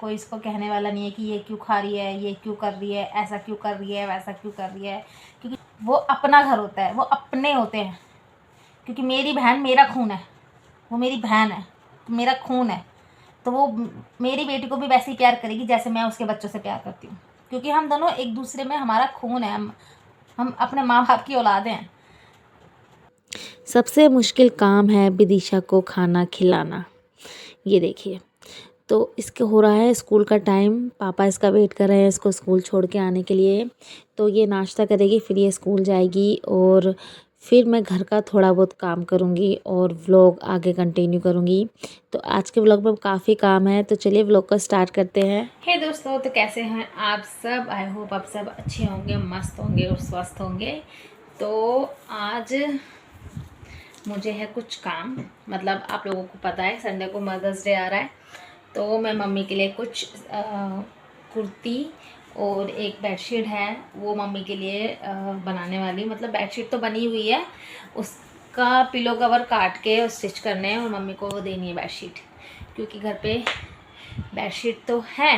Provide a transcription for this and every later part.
कोई इसको कहने वाला नहीं है कि ये क्यों खा रही है, ये क्यों कर रही है, ऐसा क्यों कर रही है, वैसा क्यों कर रही है, क्योंकि वो अपना घर होता है, वो अपने होते हैं। क्योंकि मेरी बहन मेरा खून है, वो मेरी बहन है तो मेरा खून है, तो वो मेरी बेटी को भी वैसे ही प्यार करेगी जैसे मैं उसके बच्चों से प्यार करती हूँ। क्योंकि हम दोनों एक दूसरे में, हमारा खून है, हम अपने माँ बाप की औलादें हैं। सबसे मुश्किल काम है विदिशा को खाना खिलाना। ये देखिए, तो इसके हो रहा है स्कूल का टाइम, पापा इसका वेट कर रहे हैं इसको स्कूल छोड़ के आने के लिए। तो ये नाश्ता करेगी, फिर ये स्कूल जाएगी और फिर मैं घर का थोड़ा बहुत काम करूँगी और व्लॉग आगे कंटिन्यू करूँगी। तो आज के व्लॉग में काफ़ी काम है, तो चलिए व्लॉग को स्टार्ट करते हैं। हे दोस्तों, तो कैसे हैं आप सब? आई होप आप सब अच्छे होंगे, मस्त होंगे और स्वस्थ होंगे। तो आज मुझे है कुछ काम, मतलब आप लोगों को पता है संडे को मदर्स डे आ रहा है, तो मैं मम्मी के लिए कुछ कुर्ती और एक बेडशीट है वो मम्मी के लिए बनाने वाली हूँ। मतलब बेडशीट तो बनी हुई है, उसका पिलो कवर काट के और स्टिच करने हैं और मम्मी को वो देनी है बेडशीट। क्योंकि घर पे बेडशीट तो है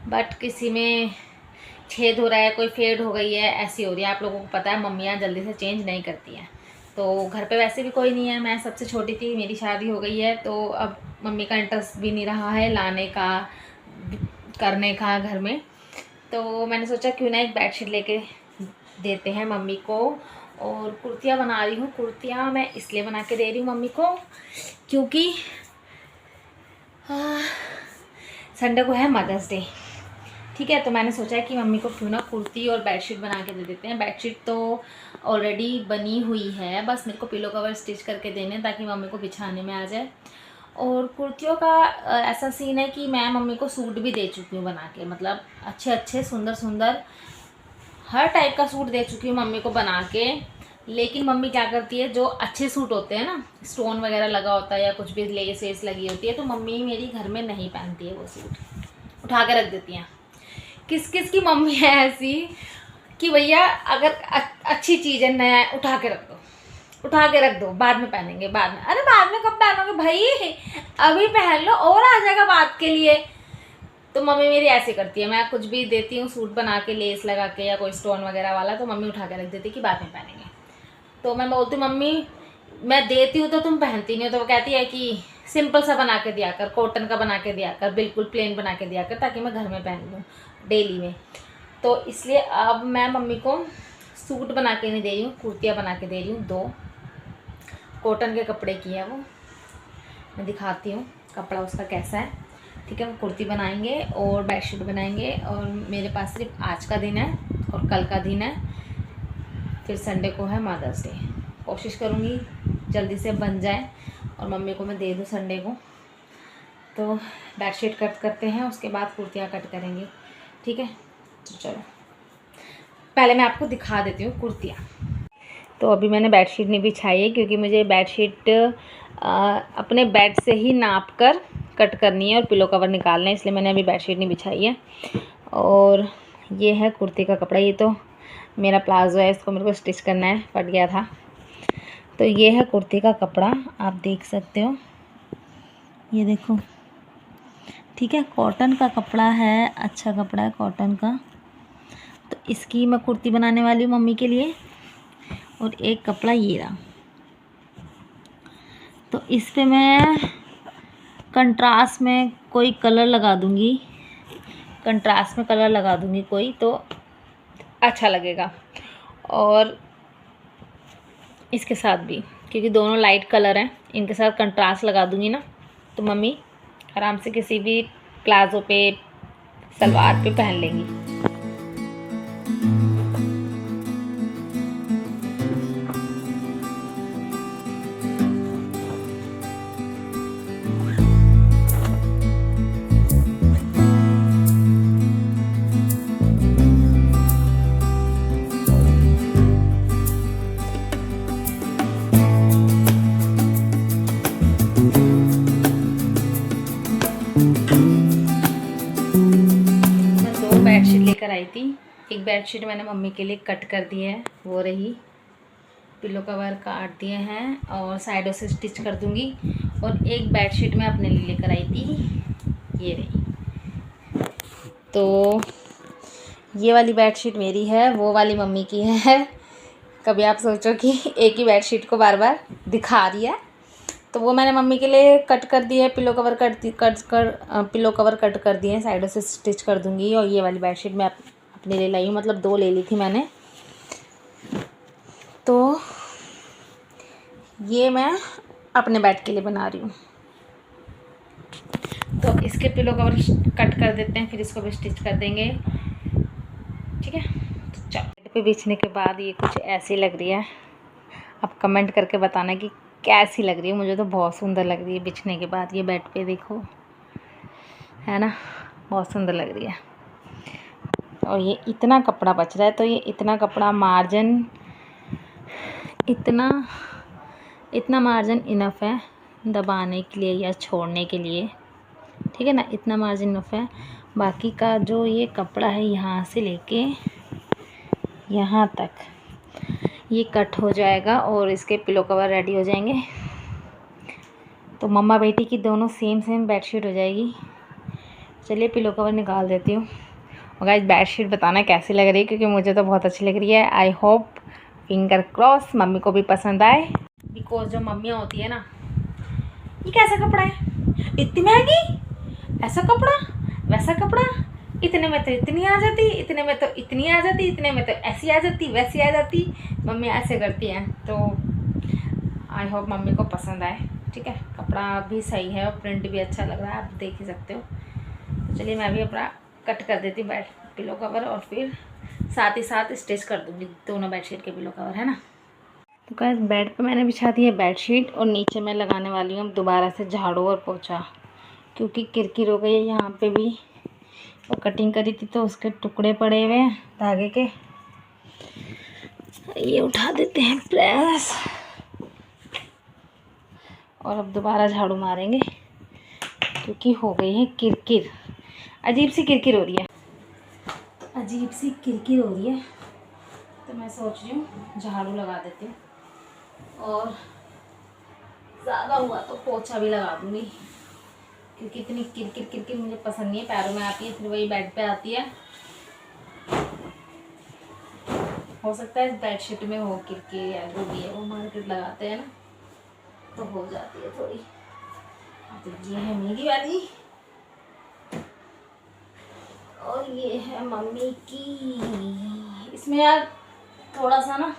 बट किसी में छेद हो रहा है, कोई फेड हो गई है, ऐसी हो रही है। आप लोगों को पता है मम्मियाँ जल्दी से चेंज नहीं करती हैं। तो घर पे वैसे भी कोई नहीं है, मैं सबसे छोटी थी, मेरी शादी हो गई है, तो अब मम्मी का इंटरेस्ट भी नहीं रहा है लाने का, करने का घर में। तो मैंने सोचा क्यों ना एक बेडशीट लेके देते हैं मम्मी को। और कुर्तियाँ बना रही हूँ। कुर्तियाँ मैं इसलिए बना के दे रही हूँ मम्मी को क्योंकि संडे को है मदर्स डे, ठीक है। तो मैंने सोचा है कि मम्मी को क्यों ना कुर्ती और बेडशीट बना के दे देते हैं। बेडशीट तो ऑलरेडी बनी हुई है, बस मेरे को पिलो कवर स्टिच करके देने ताकि मम्मी को बिछाने में आ जाए। और कुर्तियों का ऐसा सीन है कि मैं मम्मी को सूट भी दे चुकी हूँ बना के, मतलब अच्छे अच्छे सुंदर सुंदर हर टाइप का सूट दे चुकी हूँ मम्मी को बना के। लेकिन मम्मी क्या करती है, जो अच्छे सूट होते हैं ना, स्टोन वगैरह लगा होता है या कुछ भी लेस वेस लगी होती है, तो मम्मी मेरी घर में नहीं पहनती है वो सूट, उठा के रख देती हैं। किस किस की मम्मी है ऐसी कि भैया अगर अच्छी चीज़ है, नया है, उठा के रख दो, उठा के रख दो, बाद में पहनेंगे, बाद में। अरे बाद में कब पहनोगे भाई, अभी पहन लो और आ जाएगा बात के लिए। तो मम्मी मेरी ऐसे करती है, मैं कुछ भी देती हूँ सूट बना के लेस लगा के या कोई स्टोन वगैरह वाला, तो मम्मी उठा के रख देती कि बाद में पहनेंगे। तो मैं बोलती हूँ मम्मी मैं देती हूँ तो तुम पहनती नहीं हो। तो वो कहती है कि सिंपल सा बना के दिया कर, कॉटन का बना के दिया कर, बिल्कुल प्लेन बना के दिया कर, ताकि मैं घर में पहन लूँ डेली में। तो इसलिए अब मैं मम्मी को सूट बना के नहीं दे रही हूँ, कुर्तियाँ बना के दे रही हूँ। 2 कॉटन के कपड़े की है वो, मैं दिखाती हूँ कपड़ा उसका कैसा है, ठीक है। वो कुर्ती बनाएंगे और बेडशीट बनाएंगे। और मेरे पास सिर्फ आज का दिन है और कल का दिन है, फिर संडे को है मदर्स डे। कोशिश करूँगी जल्दी से बन जाए और मम्मी को मैं दे दूँ संडे को। तो बेडशीट कट करते हैं, उसके बाद कुर्तियाँ कट करेंगे, ठीक है। तो चलो पहले मैं आपको दिखा देती हूँ कुर्तियाँ। तो अभी मैंने बेडशीट नहीं बिछाई है क्योंकि मुझे बेडशीट अपने बेड से ही नाप कर कट करनी है और पिलो कवर निकालना है, इसलिए मैंने अभी बेडशीट नहीं बिछाई है। और ये है कुर्ती का कपड़ा, ये तो मेरा प्लाजो है, इसको मेरे को स्टिच करना है, फट गया था। तो ये है कुर्ती का कपड़ा, आप देख सकते हो, ये देखो, ठीक है। कॉटन का कपड़ा है, अच्छा कपड़ा है कॉटन का। तो इसकी मैं कुर्ती बनाने वाली हूँ मम्मी के लिए। और एक कपड़ा ये रहा, तो इस पे मैं कंट्रास्ट में कोई कलर लगा दूँगी, कंट्रास्ट में कलर लगा दूँगी कोई, तो अच्छा लगेगा। और इसके साथ भी, क्योंकि दोनों लाइट कलर हैं, इनके साथ कंट्रास्ट लगा दूँगी ना, तो मम्मी आराम से किसी भी प्लाजो पे, सलवार पे पहन लेंगी। बेडशीट लेकर आई थी, एक बेडशीट मैंने मम्मी के लिए कट कर दी है, वो रही। पिलो कवर काट दिए हैं और साइडों से स्टिच कर दूंगी। और एक बेडशीट मैं अपने लिए लेकर आई थी, ये रही, तो ये वाली बेडशीट मेरी है, वो वाली मम्मी की है। कभी आप सोचो कि एक ही बेडशीट को बार बार दिखा रही है। तो वो मैंने मम्मी के लिए कट कर दी है, pillow cover pillow cover cut कर दिए हैं, साइडों से स्टिच कर दूँगी। और ये वाली बेडशीट मैं अपने लिए लाई हूँ, मतलब 2 ले ली थी मैंने। तो ये मैं अपने बेड के लिए बना रही हूँ। तो इसके पिलो कवर कट कर देते हैं, फिर इसको भी स्टिच कर देंगे, ठीक है। तो चलो, बेड पे बिछने के बाद ये कुछ ऐसी लग रही है। आप कमेंट करके बताना कि कैसी लग रही है। मुझे तो बहुत सुंदर लग रही है बिछने के बाद। ये बेड पे देखो, है ना, बहुत सुंदर लग रही है। और ये इतना कपड़ा बच रहा है, तो ये इतना कपड़ा मार्जिन, इतना मार्जिन इनफ है दबाने के लिए या छोड़ने के लिए, ठीक है ना। इतना मार्जिन इनफ है। बाकी का जो ये कपड़ा है, यहाँ से लेके यहाँ तक ये कट हो जाएगा और इसके पिलो कवर रेडी हो जाएंगे। तो मम्मा बेटी की दोनों सेम बेडशीट हो जाएगी। चलिए पिलो कवर निकाल देती हूँ। और गाइस बेडशीट बताना कैसी लग रही है, क्योंकि मुझे तो बहुत अच्छी लग रही है। I hope, finger cross, mummy को भी पसंद आए। बिकॉज जो मम्मियाँ होती है ना, ये कैसा कपड़ा है, इतनी महंगी, ऐसा कपड़ा, वैसा कपड़ा, इतने में तो इतनी आ जाती, इतने में तो इतनी आ जाती, इतने में तो ऐसी आ जाती, वैसी आ जाती। मम्मी ऐसे करती हैं। तो आई होप मम्मी को पसंद आए, ठीक है। कपड़ा भी सही है और प्रिंट भी अच्छा लग रहा है, आप देख ही सकते हो। तो चलिए मैं भी अपना कट कर देती बेड पिलो कवर और फिर साथ ही साथ स्टिच कर दूँगी दोनों बेडशीट के पिलो कवर, है ना। तो गाइस बेड पे मैंने बिछा दी है बेडशीट और नीचे मैं लगाने वाली हूँ दोबारा से झाड़ू और पोछा, क्योंकि किरकिर हो गई है यहाँ पे भी। और कटिंग करी थी तो उसके टुकड़े पड़े हुए हैं धागे के। ये उठा देते हैं प्रेस और अब दोबारा झाड़ू मारेंगे, क्योंकि हो गई है किरकिर, अजीब सी किरकिर हो रही है, अजीब सी किरकिर हो रही है। तो मैं सोच रही हूँ झाड़ू लगा देती हूँ और ज़्यादा हुआ तो पोछा भी लगा दूँगी, क्योंकि इतनी किरकिर मुझे पसंद नहीं है। पैरों में आती है, फिर वही बेड पे आती है। हो सकता है इस बेडशीट में हो किरकिर, या जो भी है वो मार्केट लगाते हैं ना, तो हो जाती है थोड़ी। तो ये है मेरी वाली और ये है मम्मी की। इसमें यार थोड़ा सा ना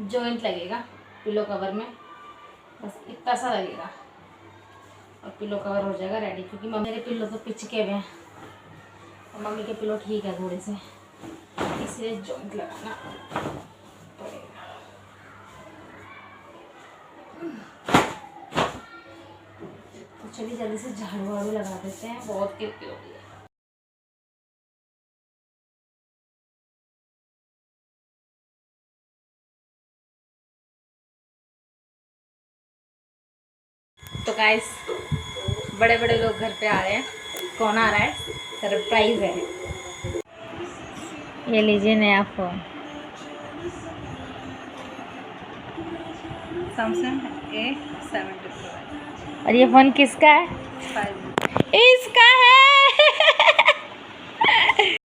जॉइंट लगेगा पिलो कवर में, बस इतना सा लगेगा और पिलो कवर हो जाएगा रेडी। क्योंकि मम्मी के पिलो तो पिचके हुए हैं और मम्मी के पिलो ठीक है थोड़े से, इसलिए जॉइंट लगाना पड़ेगा। तो चलिए जल्दी से झाड़ू वाड़ू लगा देते हैं, बहुत किरकिर हो गई है। तो गाइस बड़े बड़े लोग घर पे आ रहे हैं। कौन आ रहा है? सरप्राइज है। ये लीजिए नया फ़ोन, सैमसंग A70 और ये फ़ोन किसका है? 5G। इसका है।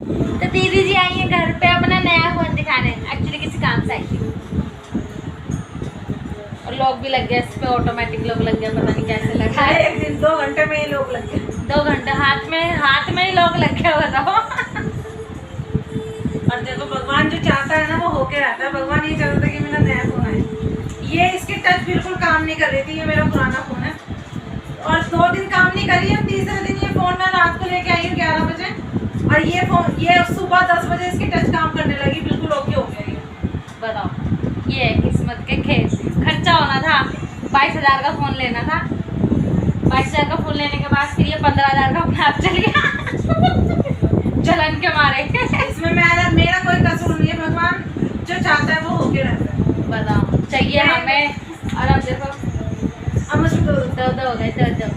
तो दीदी जी आई है घर पे अपना नया फ़ोन दिखाने, एक्चुअली किसी काम से आई थी। और लॉक भी लग गया इस पे, ऑटोमेटिक लॉक लग गया, पता नहीं कैसे लगा है। एक दिन 2 घंटे में ही लोग लग गए। 2 घंटे हाथ में ही लॉक लग गया, बताओ। और देखो भगवान जो चाहता है ना वो होके रहता है। भगवान ये चाहता था कि मेरा नया फोन आए। ये इसकी टच बिल्कुल काम नहीं कर रही थी, ये मेरा पुराना फोन है और 2 दिन काम नहीं करी है। तीसरे दिन ये फोन मैं रात को लेके आई हूँ 11 बजे और ये सुबह 10 बजे इसकी टच काम करने लगी, बिल्कुल ओके हो गया ये। बताओ, ये है किस्मत के खेल। खर्चा होना था, 22,000 का फ़ोन लेना था। 22,000 का फ़ोन लेने के बाद फिर ये 15,000 का अपने आप चल गया जलन के मारे। इसमें मेरा कोई कसूर नहीं है। भगवान जो चाहता है वो होके रहता है। बताओ, चाहिए हमें। और अब देखो अब मुझे दो हो गए, दो।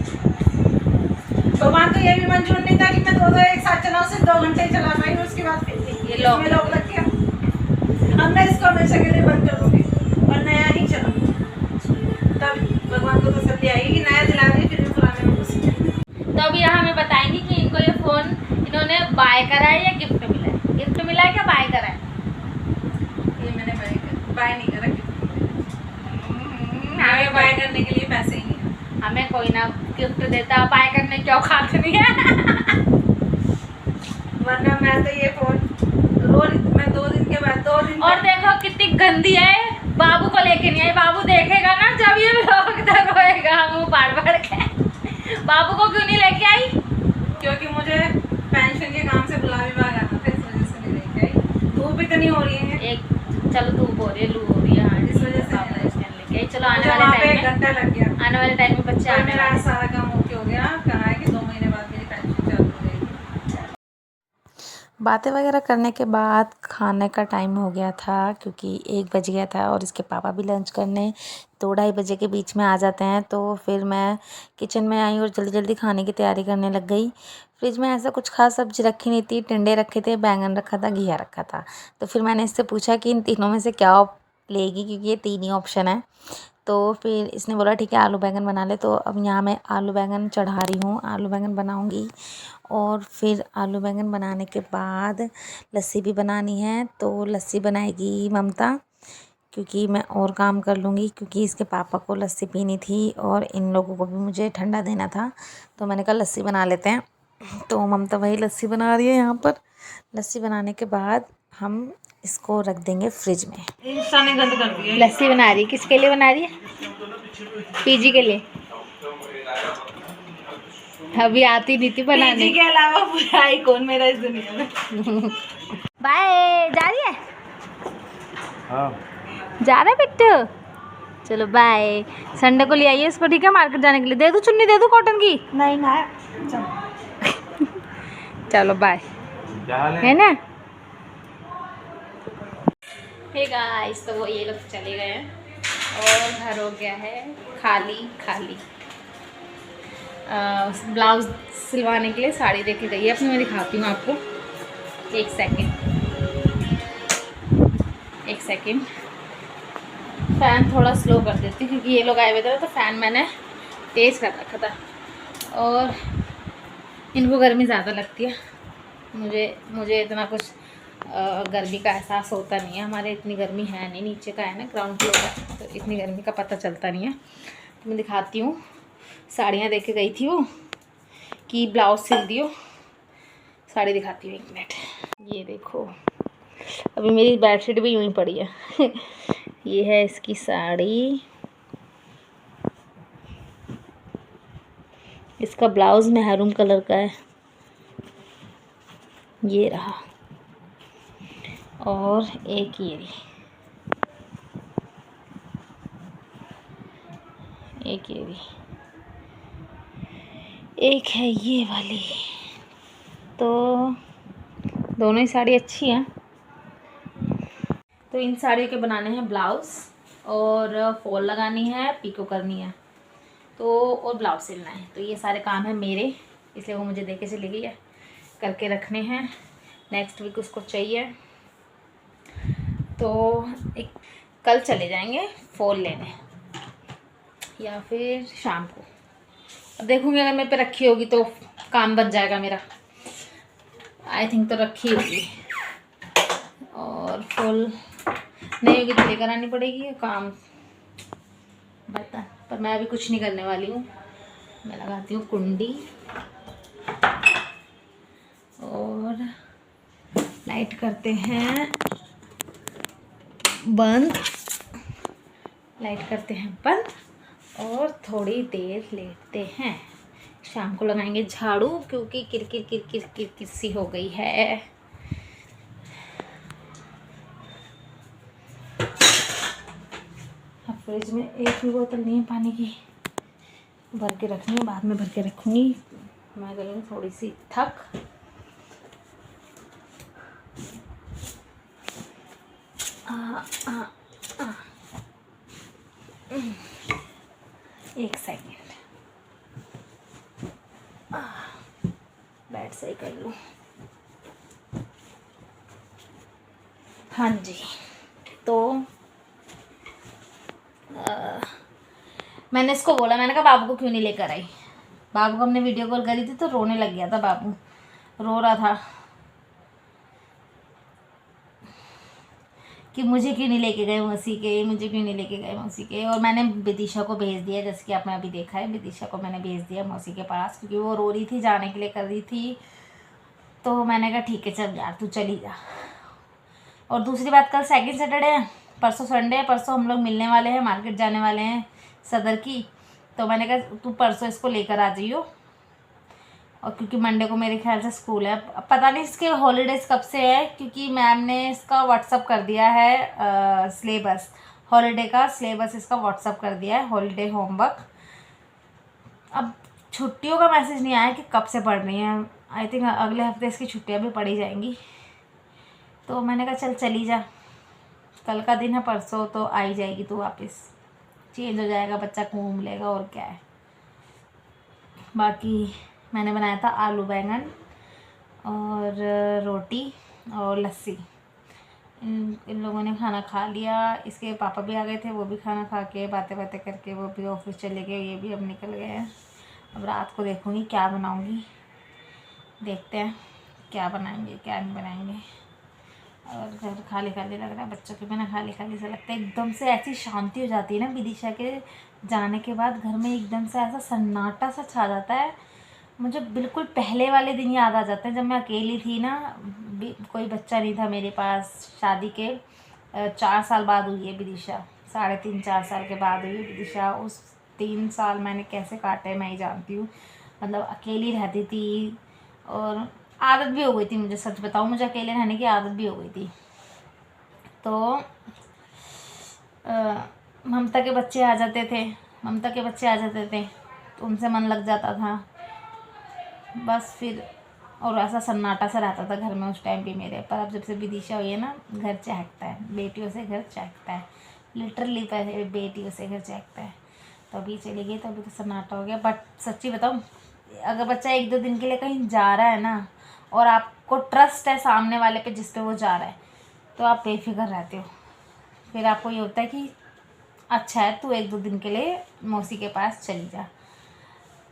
भगवान को ये भी मंजूर नहीं था कि मैं 2 एक साथ चलाऊं, सिर्फ 2 घंटे चला पाई। उसके बाद फिर ये लॉक लग गया। अब मैं इसको हमेशा के लिए बंद कर दूंगी और नया ही चलाऊंगी, तब भगवान को तसल्ली आएगी कि नया दिला देगी, फिर भी पुराने में घुस। तो अभी यहाँ हमें बताएंगे कि इनको ये फ़ोन इन्होंने बाय करा है या गिफ्ट मिला है? गिफ्ट मिला है क्या बाय करा है? ये मैंने बाय नहीं करा, हमें बाय करने के लिए पैसे ही नहीं है। हमें कोई ना गिफ्ट देता, बाय करने क्यों खाते नहीं है? वरना मैं तो ये फोन रोज, मैं 2 दिन के बाद 2 दिन और देखो कितनी गंदी है, बाबू को लेके नहीं आई। बाबू देखेगा ना जब ये व्लॉग इधर रोएगा मुंह फाड़ के। बाबू को क्यों नहीं लेके आई? क्योंकि मुझे पेंशन के काम से बुला विभाग आना था, इस वजह से नहीं लेके आई। धूप इतनी हो रही है, एक चलो धूप हो रही है, लू हो रही है, हाँ, इस वजह से बाबू इसने लेके आई। चलो मुझे आने वहाँ वाले पे टाइम 1 घंटा लग गया। में, आने वाले टाइम में बच्चे और आने मेरा वाले हैं। सारा काम ओके हो गया। कहा है कि 2 महीने बाद मेरी पेंशन चालू हो जाएगी। बातें वगैरह करने के बाद खाने का टाइम हो गया था, क्योंकि 1 बज गया था और इसके पापा भी लंच करने 2-2:30 बजे के बीच में आ जाते हैं। तो फिर मैं किचन में आई और जल्दी जल्दी खाने की तैयारी करने लग गई। फ्रिज में ऐसा कुछ खास सब्ज़ी रखी नहीं थी, टिंडे रखे थे, बैंगन रखा था, घिया रखा था। तो फिर मैंने इससे पूछा कि इन तीनों में से क्या लेगी, क्योंकि ये 3 ही ऑप्शन है। तो फिर इसने बोला ठीक है आलू बैंगन बना ले। तो अब यहाँ मैं आलू बैंगन चढ़ा रही हूँ, आलू बैंगन बनाऊँगी। और फिर आलू बैंगन बनाने के बाद लस्सी भी बनानी है, तो लस्सी बनाएगी ममता, क्योंकि मैं और काम कर लूँगी, क्योंकि इसके पापा को लस्सी पीनी थी और इन लोगों को भी मुझे ठंडा देना था। तो मैंने कहा लस्सी बना लेते हैं। तो ममता वही लस्सी बना रही है यहाँ पर। लस्सी बनाने के बाद हम इसको रख देंगे फ्रिज में। इंस्टा ने गंद कर दिया। लस्सी बना रही है, किसके लिए बना रही है? पीजी के लिए। अभी आती नहीं थी बनाने। पीजी के अलावा पूरा आइकॉन मेरा इस दुनिया में। बाय, जा रही है? हाँ जा रहा है बिट्टू? चलो बाय। संडे को ले आइए इसको, ठीक है, मार्केट जाने के लिए। दे दो चुन्नी, दे दो कॉटन की। नहीं ना, चलो बाय, क्या हाल है ना? हे गाइस, तो वो ये लोग चले गए हैं और घर हो गया है खाली खाली। ब्लाउज सिलवाने के लिए साड़ी देके गई है अपनी, मैं दिखाती हूँ आपको। एक सेकेंड फ़ैन थोड़ा स्लो कर देती हूँ, क्योंकि ये लोग आए हुए थे तो फ़ैन मैंने तेज़ कर रखा था और इनको गर्मी ज़्यादा लगती है। मुझे इतना कुछ गर्मी का एहसास होता नहीं है। हमारे इतनी गर्मी है नहीं, नीचे का है ना, ग्राउंड फ्लोर है, तो इतनी गर्मी का पता चलता नहीं है। तो मैं दिखाती हूँ, साड़ियाँ देख के गई थी वो कि ब्लाउज सिल दियो। साड़ी दिखाती हूँ, 1 मिनट। ये देखो, अभी मेरी बेडशीट भी यूँ ही पड़ी है। ये है इसकी साड़ी, इसका ब्लाउज मेहरून कलर का है, ये रहा। और एक ये रही, एक ये भी, एक है ये वाली। तो दोनों ही साड़ी अच्छी हैं। तो इन साड़ियों के बनाने हैं ब्लाउज़ और फॉल लगानी है, पिको करनी है, तो और ब्लाउज सिलना है। तो ये सारे काम है मेरे, इसलिए वो मुझे देके चली गई है, करके रखने हैं। नेक्स्ट वीक उसको चाहिए, तो कल चले जाएंगे फॉल लेने या फिर शाम को। अब देखूँगी, अगर मेरे पे रखी होगी तो काम बन जाएगा मेरा। आई थिंक तो रखी होगी, और फुल नहीं होगी तो लेकर आनी पड़ेगी। काम बता, पर मैं अभी कुछ नहीं करने वाली हूँ। मैं लगाती हूँ कुंडी और लाइट करते हैं बंद, और थोड़ी देर लेटते हैं। शाम को लगाएंगे झाड़ू, क्योंकि किरकिर सी हो गई है। अब फ्रिज में एक भी बोतल नहीं है पानी की, भर के रखनी है, बाद में भर के रखूँगी। मैं गई हूँ थोड़ी सी थक। एक सेकेंड, बैठ सही कर लूँ। हाँ जी, तो मैंने इसको बोला, मैंने कहा बाबू को क्यों नहीं लेकर आई। बाबू को हमने वीडियो कॉल करी थी तो रोने लग गया था, बाबू रो रहा था कि मुझे क्यों नहीं लेके गए मौसी के, मुझे क्यों नहीं लेके गए मौसी के। और मैंने विदिशा को भेज दिया, जैसे कि आपने अभी देखा है, विदिशा को मैंने भेज दिया मौसी के पास, क्योंकि वो रो रही थी, जाने के लिए कर रही थी। तो मैंने कहा ठीक है चल यार तू चली जा। और दूसरी बात, कल सेकंड सैटरडे है, परसों संडे है, परसों हम लोग मिलने वाले हैं, मार्केट जाने वाले हैं सदर की। तो मैंने कहा तू परसों इसको लेकर आ जाइयो, और क्योंकि मंडे को मेरे ख्याल से स्कूल है। पता नहीं इसके हॉलीडेज़ कब से है, क्योंकि मैम ने इसका व्हाट्सअप कर दिया है सिलेबस, हॉलीडे का सिलेबस इसका व्हाट्सअप कर दिया है, हॉलीडे होमवर्क। अब छुट्टियों का मैसेज नहीं आया कि कब से पढ़ रही हैं। आई थिंक अगले हफ्ते इसकी छुट्टियां भी पड़ी जाएंगी। तो मैंने कहा चल चली जा, कल का दिन है, परसों तो आ ही जाएगी तू वापस, चेंज हो जाएगा, बच्चा घूम लेगा और क्या है। बाकी मैंने बनाया था आलू बैंगन और रोटी और लस्सी। इन लोगों ने खाना खा लिया, इसके पापा भी आ गए थे, वो भी खाना खा के बातें बातें करके वो भी ऑफिस चले गए, ये भी अब निकल गए हैं। अब रात को देखूँगी क्या बनाऊँगी, देखते हैं क्या बनाएंगे क्या नहीं बनाएंगे। और घर खाली खाली लग रहा है, बच्चों के बिना खाली खाली सा लगता है। एकदम से ऐसी शांति हो जाती है ना विदिशा के जाने के बाद, घर में एकदम से ऐसा सन्नाटा सा छा जाता है। मुझे बिल्कुल पहले वाले दिन याद आ जाते हैं, जब मैं अकेली थी ना, कोई बच्चा नहीं था मेरे पास। शादी के 4 साल बाद हुई है विदिशा, 3.5-4 साल के बाद हुई है विदिशा। उस 3 साल मैंने कैसे काटे मैं ही जानती हूँ। मतलब अकेली रहती थी, और आदत भी हो गई थी, मुझे सच बताऊँ, मुझे अकेले रहने की आदत भी हो गई थी। तो ममता के बच्चे आ जाते थे, तो उनसे मन लग जाता था बस फिर। और ऐसा सन्नाटा सा रहता था घर में उस टाइम भी मेरे। पर अब जब से विदिशा हुई है ना, घर चहकता है, बेटियों से घर चहकता है, लिटरली बेटियों से घर चहकता है। तो अभी चली गई तो अभी तो सन्नाटा हो गया। बट सच्ची बताऊँ, अगर बच्चा 1-2 दिन के लिए कहीं जा रहा है ना, और आपको ट्रस्ट है सामने वाले पे जिस पे वो जा रहा है, तो आप बेफिक्र रहते हो। फिर आपको ये होता है कि अच्छा है तू 1-2 दिन के लिए मौसी के पास चली जा।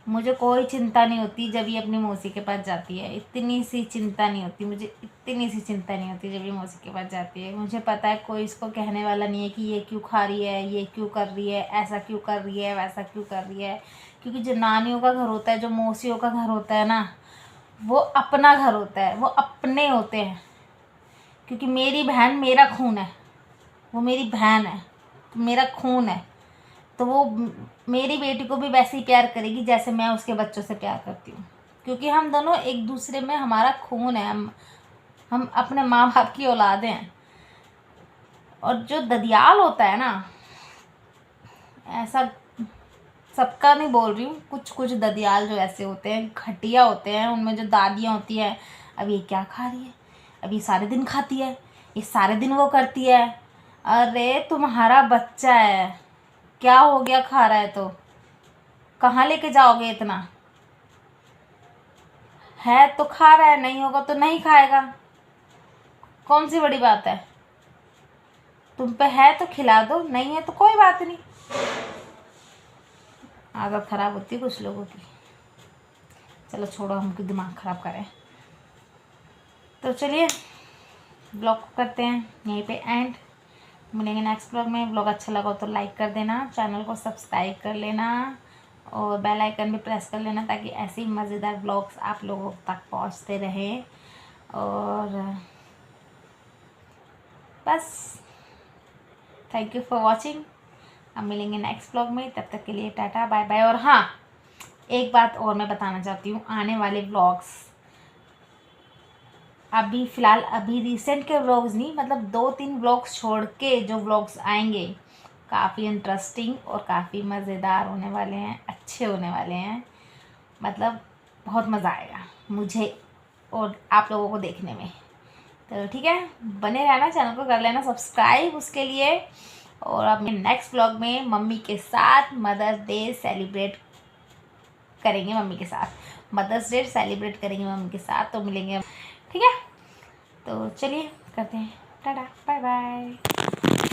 मुझे कोई चिंता नहीं होती जब ये अपनी मौसी के पास जाती है, इतनी सी चिंता नहीं होती मुझे, इतनी सी चिंता नहीं होती जब ये मौसी के पास जाती है। मुझे पता है कोई इसको कहने वाला नहीं है कि ये क्यों खा रही है, ये क्यों कर रही है, ऐसा क्यों कर रही है, वैसा क्यों कर रही है। क्योंकि जो नानियों का घर होता है, जो मौसियों का घर होता है ना, वो अपना घर होता है, वो अपने होते हैं। क्योंकि मेरी बहन मेरा खून है, वो मेरी बहन है, मेरा खून है, तो वो मेरी बेटी को भी वैसे ही प्यार करेगी जैसे मैं उसके बच्चों से प्यार करती हूँ। क्योंकि हम दोनों एक दूसरे में, हमारा खून है, हम अपने माँ बाप की औलादें हैं। और जो ददियाल होता है ना, ऐसा सबका नहीं बोल रही हूँ, कुछ कुछ ददियाल जो ऐसे होते हैं, घटिया होते हैं, उनमें जो दादियाँ होती हैं, अब ये क्या खा रही है, अब ये सारे दिन खाती है, ये सारे दिन वो करती है। अरे तुम्हारा बच्चा है, क्या हो गया खा रहा है तो कहाँ लेके जाओगे इतना, है तो खा रहा है, नहीं होगा तो नहीं खाएगा, कौन सी बड़ी बात है। तुम पे है तो खिला दो, नहीं है तो कोई बात नहीं। आदत खराब होती है कुछ लोगों की। चलो छोड़ो, हम क्यों दिमाग खराब करें। तो चलिए ब्लॉग करते हैं यहीं पे एंड, मिलेंगे नेक्स्ट ब्लॉग में। ब्लॉग अच्छा लगा तो लाइक कर देना, चैनल को सब्सक्राइब कर लेना और बेल आइकन भी प्रेस कर लेना, ताकि ऐसे ही मज़ेदार ब्लॉग्स आप लोगों तक पहुंचते रहें। और बस थैंक यू फॉर वॉचिंग। अब मिलेंगे नेक्स्ट ब्लॉग में, तब तक के लिए टाटा बाय बाय। और हाँ, एक बात और मैं बताना चाहती हूँ, आने वाले ब्लॉग्स अभी फ़िलहाल रिसेंट के व्लॉग्स नहीं, मतलब 2-3 व्लॉग्स छोड़ के जो व्लॉग्स आएंगे काफ़ी इंटरेस्टिंग और काफ़ी मज़ेदार होने वाले हैं, अच्छे होने वाले हैं। मतलब बहुत मज़ा आएगा मुझे और आप लोगों को देखने में। तो ठीक है, बने रहना, चैनल को कर लेना सब्सक्राइब उसके लिए। और अब नेक्स्ट व्लॉग में मम्मी के साथ मदर्स डे सेलिब्रेट करेंगे, मदर्स डे सेलिब्रेट करेंगे मम्मी के साथ। तो मिलेंगे, ठीक है। तो चलिए करते हैं, टाटा बाय बाय।